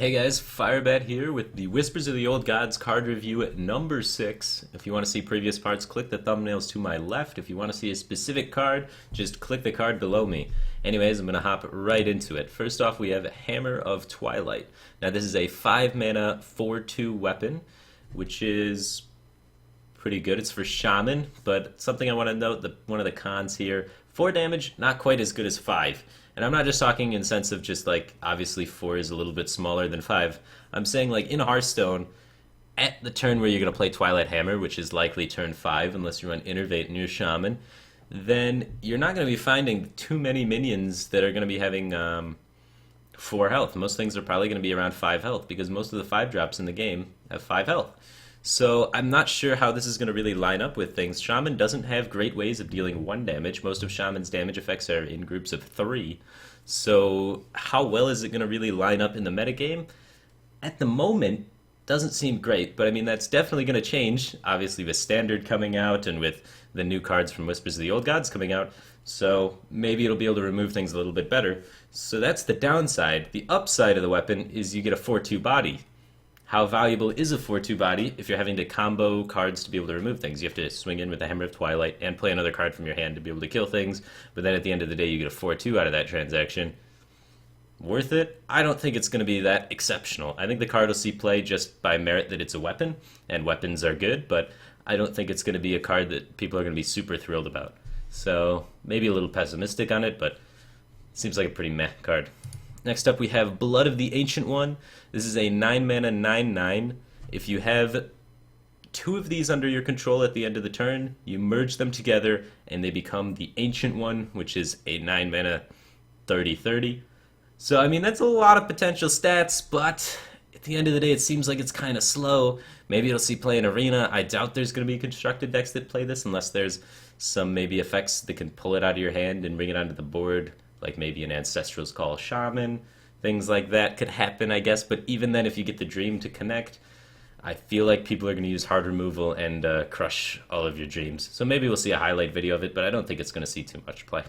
Hey guys, Firebat here with the Whispers of the Old Gods card review at number 6. If you want to see previous parts, click the thumbnails to my left. If you want to see a specific card, just click the card below me. Anyways, I'm going to hop right into it. First off, we have Hammer of Twilight. Now this is a 5 mana 4/2 weapon, which is pretty good. It's for Shaman, but something I want to note, one of the cons here, 4 damage, not quite as good as 5. And I'm not just talking in sense of just like, obviously 4 is a little bit smaller than 5. I'm saying like in Hearthstone, at the turn where you're going to play Twilight Hammer, which is likely turn 5 unless you run Innervate in your Shaman, then you're not going to be finding too many minions that are going to be having 4 health. Most things are probably going to be around 5 health because most of the 5 drops in the game have 5 health. So I'm not sure how this is going to really line up with things. Shaman doesn't have great ways of dealing 1 damage. Most of Shaman's damage effects are in groups of 3. So how well is it going to really line up in the metagame? At the moment, doesn't seem great, but I mean that's definitely going to change, obviously with Standard coming out and with the new cards from Whispers of the Old Gods coming out. So maybe it'll be able to remove things a little bit better. So that's the downside. The upside of the weapon is you get a 4/2 body. How valuable is a 4/2 body if you're having to combo cards to be able to remove things? You have to swing in with the Hammer of Twilight and play another card from your hand to be able to kill things, but then at the end of the day you get a 4/2 out of that transaction. Worth it? I don't think it's going to be that exceptional. I think the card will see play just by merit that it's a weapon, and weapons are good, but I don't think it's going to be a card that people are going to be super thrilled about. So maybe a little pessimistic on it, but seems like a pretty meh card. Next up we have Blood of the Ancient One. This is a 9 mana 9/9. If you have 2 of these under your control at the end of the turn, you merge them together and they become the Ancient One, which is a 9 mana 30/30. So I mean that's a lot of potential stats, but at the end of the day it seems like it's kind of slow. Maybe it'll see play in Arena. I doubt there's going to be constructed decks that play this unless there's some maybe effects that can pull it out of your hand and bring it onto the board, like maybe an Ancestral's Call Shaman. Things like that could happen, I guess, but even then if you get the Dream to connect, I feel like people are going to use hard removal and crush all of your dreams. So maybe we'll see a highlight video of it, but I don't think it's going to see too much play.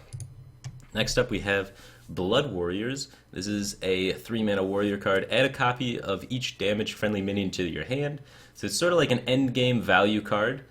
Next up we have Blood Warriors. This is a 3 mana warrior card. Add a copy of each damage friendly minion to your hand. So it's sort of like an end game value card,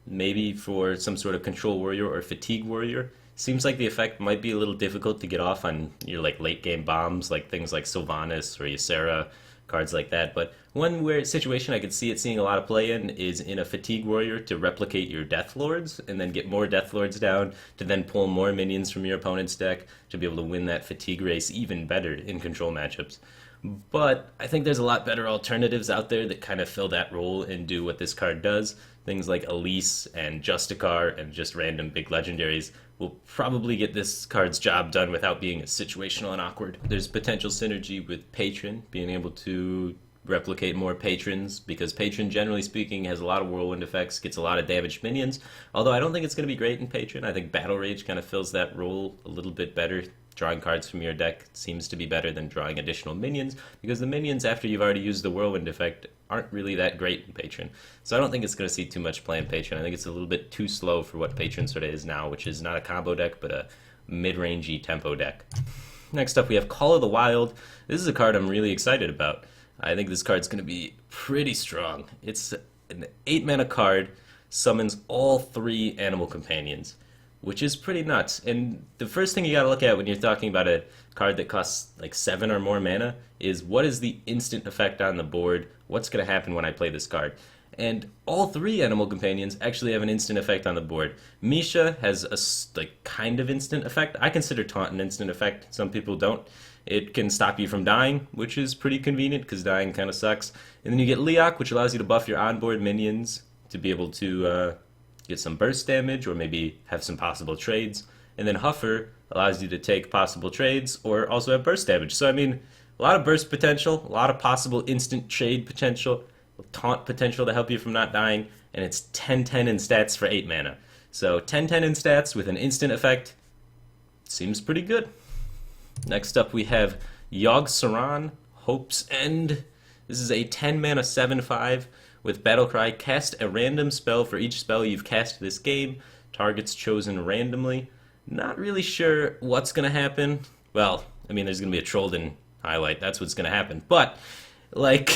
maybe for some sort of control warrior or fatigue warrior. Seems like the effect might be a little difficult to get off on your like late game bombs, like things like Sylvanas or Ysera, cards like that. But one where situation I could see it seeing a lot of play in is in a fatigue warrior to replicate your Death Lords and then get more Death Lords down to then pull more minions from your opponent's deck to be able to win that fatigue race even better in control matchups. But I think there's a lot better alternatives out there that kind of fill that role and do what this card does. Things like Elise and Justicar and just random big legendaries will probably get this card's job done without being situational and awkward. There's potential synergy with Patron, being able to replicate more patrons, because Patron, generally speaking, has a lot of whirlwind effects, gets a lot of damaged minions, although I don't think it's going to be great in Patron. I think Battle Rage kind of fills that role a little bit better. Drawing cards from your deck seems to be better than drawing additional minions, because the minions, after you've already used the whirlwind effect, aren't really that great in Patron. So I don't think it's going to see too much play in Patron. I think it's a little bit too slow for what Patron sort of is now, which is not a combo deck, but a mid-rangey tempo deck. Next up we have Call of the Wild. This is a card I'm really excited about. I think this card's going to be pretty strong. It's an 8 mana card, summons all 3 animal companions, which is pretty nuts. And the first thing you gotta look at when you're talking about a card that costs like 7 or more mana is what is the instant effect on the board? What's gonna happen when I play this card? And all 3 animal companions actually have an instant effect on the board. Misha has a like kind of instant effect. I consider Taunt an instant effect. Some people don't. It can stop you from dying, which is pretty convenient because dying kind of sucks. And then you get Leok, which allows you to buff your onboard minions to be able to get some burst damage or maybe have some possible trades. And then Huffer allows you to take possible trades or also have burst damage. So I mean, a lot of burst potential, a lot of possible instant trade potential, taunt potential to help you from not dying, and it's 10/10 in stats for 8 mana. So 10/10 in stats with an instant effect seems pretty good. Next up we have Yogg-Saron, Hope's End. This is a 10 mana 7/5 with Battlecry. Cast a random spell for each spell you've cast this game. Targets chosen randomly. Not really sure what's going to happen. Well, I mean, there's going to be a Trollden highlight. That's what's going to happen. But Like,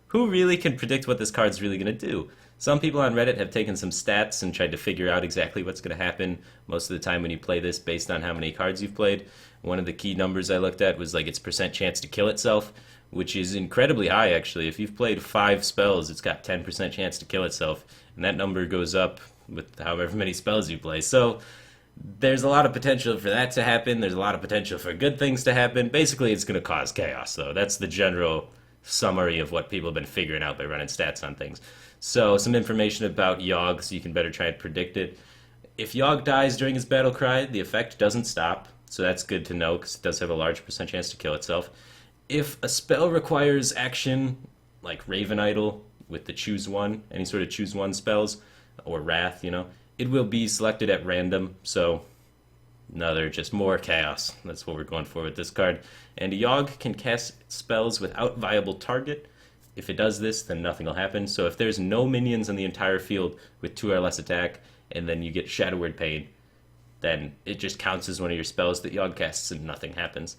who really can predict what this card's really going to do? Some people on Reddit have taken some stats and tried to figure out exactly what's going to happen most of the time when you play this based on how many cards you've played. One of the key numbers I looked at was like its percent chance to kill itself, which is incredibly high actually. If you've played 5 spells, it's got 10% chance to kill itself, and that number goes up with however many spells you play. So there's a lot of potential for that to happen. There's a lot of potential for good things to happen. Basically, it's going to cause chaos, though. That's the general summary of what people have been figuring out by running stats on things. So, some information about Yogg, so you can better try and predict it. If Yogg dies during his battle cry, the effect doesn't stop, so that's good to know, because it does have a large percent chance to kill itself. If a spell requires action, like Raven Idol, with the choose one, any sort of choose one spells, or Wrath, it will be selected at random, so another just more chaos. That's what we're going for with this card. And Yogg can cast spells without viable target. If it does this, then nothing will happen. So if there's no minions on the entire field with 2 or less attack, and then you get Shadow Word Pain, then it just counts as one of your spells that Yogg casts and nothing happens.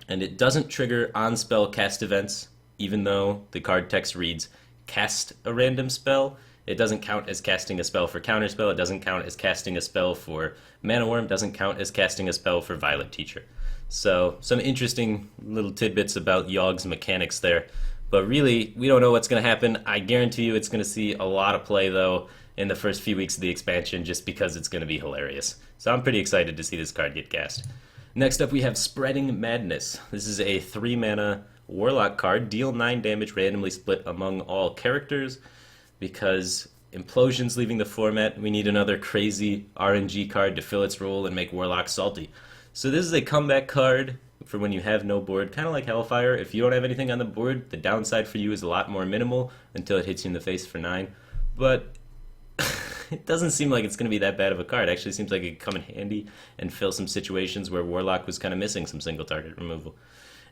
And it doesn't trigger on-spell cast events, even though the card text reads, cast a random spell. It doesn't count as casting a spell for Counterspell. It doesn't count as casting a spell for Mana Worm. It doesn't count as casting a spell for Violet Teacher. So, some interesting little tidbits about Yogg's mechanics there. But really, we don't know what's going to happen. I guarantee you it's going to see a lot of play, though, in the first few weeks of the expansion, just because it's going to be hilarious. So I'm pretty excited to see this card get cast. Next up, we have Spreading Madness. This is a 3-mana Warlock card. Deal 9 damage randomly split among all characters. Because Implosion's leaving the format, we need another crazy RNG card to fill its role and make Warlock salty. So this is a comeback card for when you have no board, kind of like Hellfire. If you don't have anything on the board, the downside for you is a lot more minimal until it hits you in the face for 9. But it doesn't seem like it's going to be that bad of a card. It actually seems like it could come in handy and fill some situations where Warlock was kind of missing some single target removal.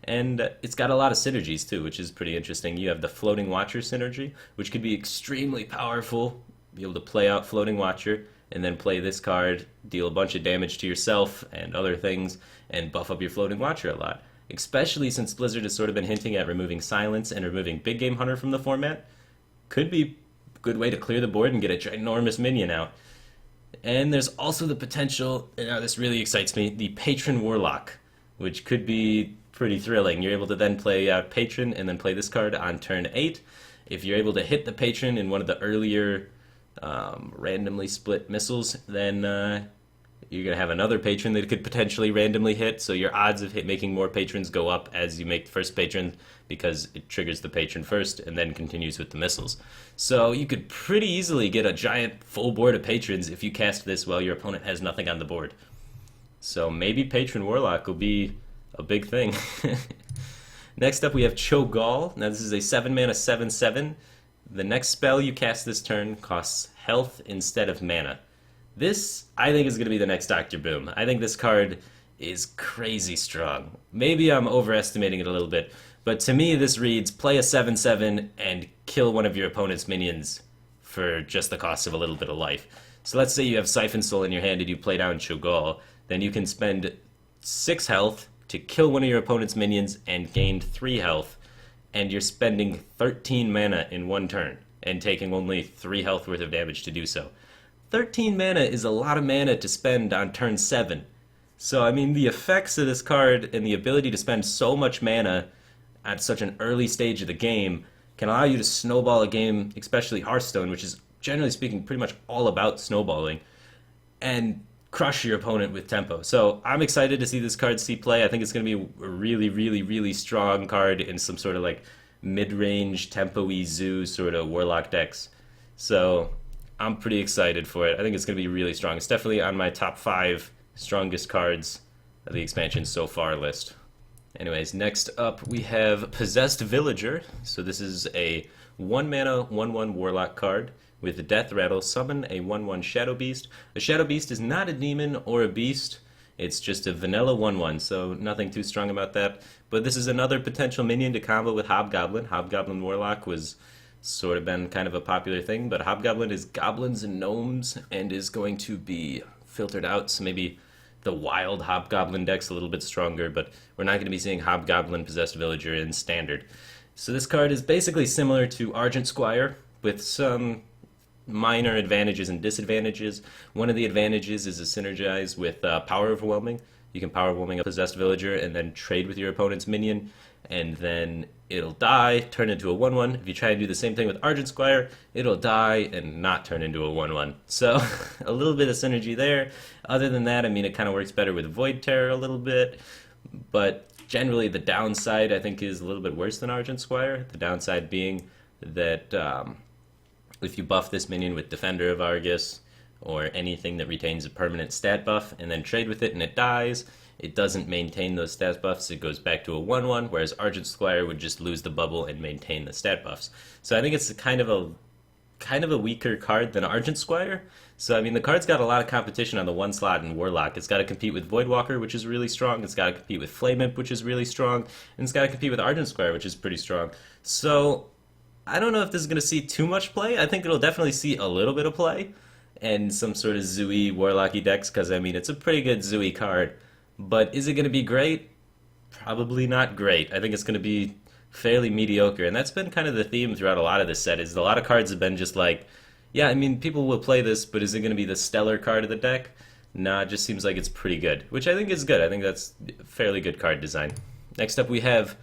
And it's got a lot of synergies too, which is pretty interesting. You have the Floating Watcher synergy, which could be extremely powerful. Be able to play out Floating Watcher and then play this card, deal a bunch of damage to yourself and other things, and buff up your Floating Watcher a lot. Especially since Blizzard has sort of been hinting at removing Silence and removing Big Game Hunter from the format. Could be a good way to clear the board and get a ginormous minion out. And there's also the potential, and this really excites me, the Patron Warlock, which could be pretty thrilling. You're able to then play Patron and then play this card on turn 8. If you're able to hit the Patron in one of the earlier randomly split missiles, then you're going to have another Patron that could potentially randomly hit, so your odds of making more Patrons go up as you make the first Patron because it triggers the Patron first and then continues with the missiles. So you could pretty easily get a giant full board of Patrons if you cast this while your opponent has nothing on the board. So maybe Patron Warlock will be a big thing. Next up we have Cho'Gall. Now this is a 7-mana 7/7. The next spell you cast this turn costs health instead of mana. This, I think, is going to be the next Dr. Boom. I think this card is crazy strong. Maybe I'm overestimating it a little bit, but to me this reads, play a 7/7 and kill one of your opponent's minions for just the cost of a little bit of life. So let's say you have Siphon Soul in your hand and you play down Cho'Gall, then you can spend 6 health to kill one of your opponent's minions and gain 3 health, and you're spending 13 mana in one turn and taking only 3 health worth of damage to do so. 13 mana is a lot of mana to spend on turn 7. So, I mean, the effects of this card and the ability to spend so much mana at such an early stage of the game can allow you to snowball a game, especially Hearthstone, which is, generally speaking, pretty much all about snowballing, and crush your opponent with tempo. So I'm excited to see this card see play. I think it's going to be a really, really, really strong card in some sort of like mid-range tempo-y zoo sort of Warlock decks. So I'm pretty excited for it. I think it's going to be really strong. It's definitely on my top 5 strongest cards of the expansion so far list. Anyways, next up we have Possessed Villager. So this is a 1-mana 1/1 Warlock card. With the Death Rattle, summon a 1/1 Shadow Beast. A Shadow Beast is not a demon or a beast. It's just a vanilla 1/1, so nothing too strong about that. But this is another potential minion to combo with Hobgoblin. Hobgoblin Warlock was sort of been kind of a popular thing, but Hobgoblin is goblins and gnomes and is going to be filtered out, so maybe the wild Hobgoblin deck's a little bit stronger, but we're not going to be seeing Hobgoblin Possessed Villager in Standard. So this card is basically similar to Argent Squire, with some minor advantages and disadvantages. One of the advantages is to synergize with Power Overwhelming. You can Power Overwhelming a Possessed Villager and then trade with your opponent's minion, and then it'll die, turn into a 1/1. If you try and do the same thing with Argent Squire, it'll die and not turn into a 1/1. So a little bit of synergy there. Other than that, I mean, it kind of works better with Void Terror a little bit, but generally the downside I think is a little bit worse than Argent Squire. The downside being that if you buff this minion with Defender of Argus or anything that retains a permanent stat buff and then trade with it and it dies, it doesn't maintain those stat buffs. It goes back to a 1/1, whereas Argent Squire would just lose the bubble and maintain the stat buffs. So I think it's kind of a weaker card than Argent Squire. So I mean, the card's got a lot of competition on the one slot in Warlock. It's got to compete with Voidwalker, which is really strong. It's got to compete with Flame Imp, which is really strong, and it's got to compete with Argent Squire, which is pretty strong. So I don't know if this is going to see too much play. I think it'll definitely see a little bit of play and some sort of Zooey Warlocky decks, because I mean, it's a pretty good Zooey card. But is it going to be great? Probably not great. I think it's going to be fairly mediocre, and that's been kind of the theme throughout a lot of this set, is a lot of cards have been just like, yeah, I mean, people will play this, but is it going to be the stellar card of the deck? Nah, it just seems like it's pretty good, which I think is good. I think that's fairly good card design. Next up we have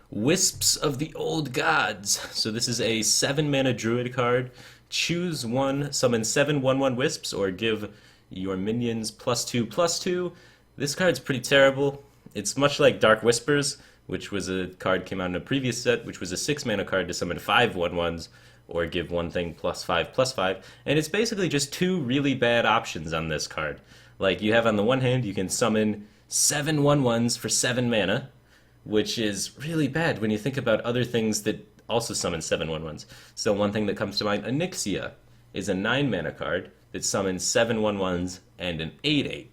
Wisps of the Old Gods. So this is a 7-mana Druid card. Choose one, summon 7 1/1 Wisps, or give your minions +2/+2. This card's pretty terrible. It's much like Dark Whispers, which was a card came out in a previous set, which was a 6-mana card to summon 5 1/1s, or give one thing +5/+5. And it's basically just two really bad options on this card. Like, you have on the one hand, you can summon 7 1/1s for 7 mana, which is really bad when you think about other things that also summon 7 1/1s. So one thing that comes to mind, Onyxia, is a 9-mana card that summons 7 1/1s and an 8/8.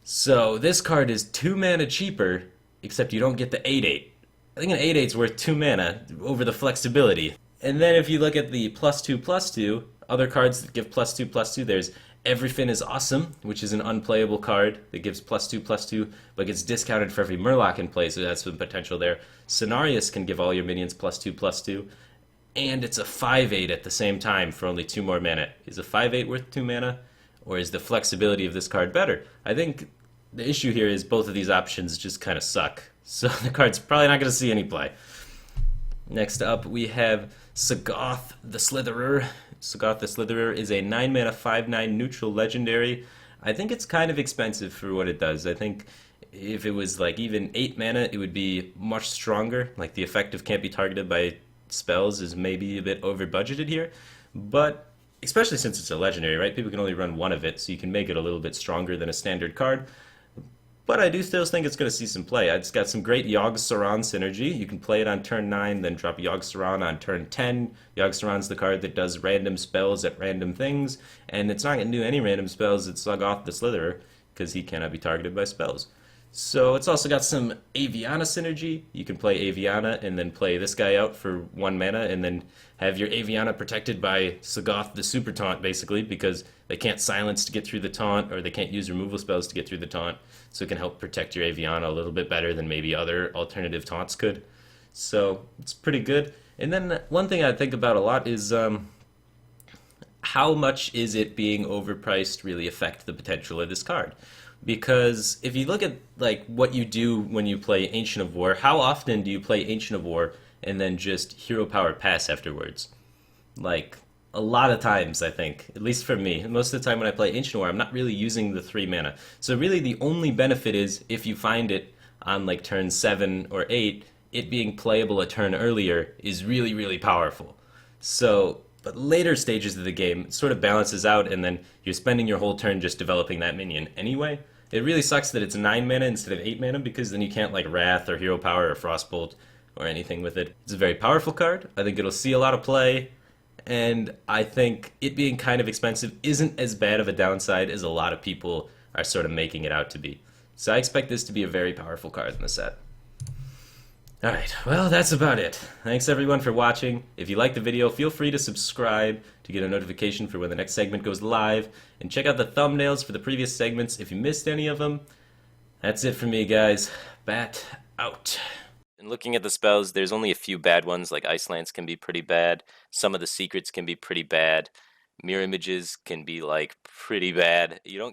So this card is 2 mana cheaper, except you don't get the 8/8. I think an 8/8's worth 2 mana over the flexibility. And then if you look at the +2/+2, other cards that give +2/+2, there's Everyfin is Awesome, which is an unplayable card that gives +2/+2, but gets discounted for every Murloc in play, so that's some potential there. Cenarius can give all your minions +2/+2, and it's a 5/8 at the same time for only 2 more mana. Is a 5/8 worth 2 mana, or is the flexibility of this card better? I think the issue here is both of these options just kind of suck, so the card's probably not going to see any play. Next up, we have Sagoth the Slitherer. Sagoth the Slitherer is a 9-mana 5/9 neutral legendary. I think it's kind of expensive for what it does. I think if it was like even 8 mana, it would be much stronger. Like, the effect of can't be targeted by spells is maybe a bit over budgeted here, but especially since it's a legendary, right? People can only run one of it, so you can make it a little bit stronger than a standard card. But I do still think it's going to see some play. It's got some great Yogg-Saron synergy. You can play it on turn 9, then drop Yogg-Saron on turn 10. Yogg-Saron's the card that does random spells at random things, and it's not going to do any random spells at Sagoth the Slitherer, because he cannot be targeted by spells. So it's also got some Aviana synergy. You can play Aviana and then play this guy out for 1 mana, and then have your Aviana protected by Sagoth the Super Taunt, basically, because they can't silence to get through the taunt, or they can't use removal spells to get through the taunt. So it can help protect your Aviana a little bit better than maybe other alternative taunts could. So it's pretty good. And then one thing I think about a lot is how much is it being overpriced really affect the potential of this card? Because if you look at like what you do when you play Ancient of War, how often do you play Ancient of War and then just hero power pass afterwards? Like, a lot of times, I think, at least for me. Most of the time when I play Ancient War, I'm not really using the 3 mana. So really the only benefit is if you find it on like turn 7 or 8, it being playable a turn earlier is really, really powerful. So, but later stages of the game, it sort of balances out, and then you're spending your whole turn just developing that minion anyway. It really sucks that it's 9 mana instead of 8 mana, because then you can't like Wrath or Hero Power or Frostbolt or anything with it. It's a very powerful card. I think it'll see a lot of play. And I think it being kind of expensive isn't as bad of a downside as a lot of people are sort of making it out to be. So I expect this to be a very powerful card in the set. Alright, well, that's about it. Thanks everyone for watching. If you liked the video, feel free to subscribe to get a notification for when the next segment goes live, and check out the thumbnails for the previous segments if you missed any of them. That's it for me, guys. Bat out. And looking at the spells, there's only a few bad ones, like Ice Lance can be pretty bad. Some of the secrets can be pretty bad. Mirror images can be, like, pretty bad. You don't get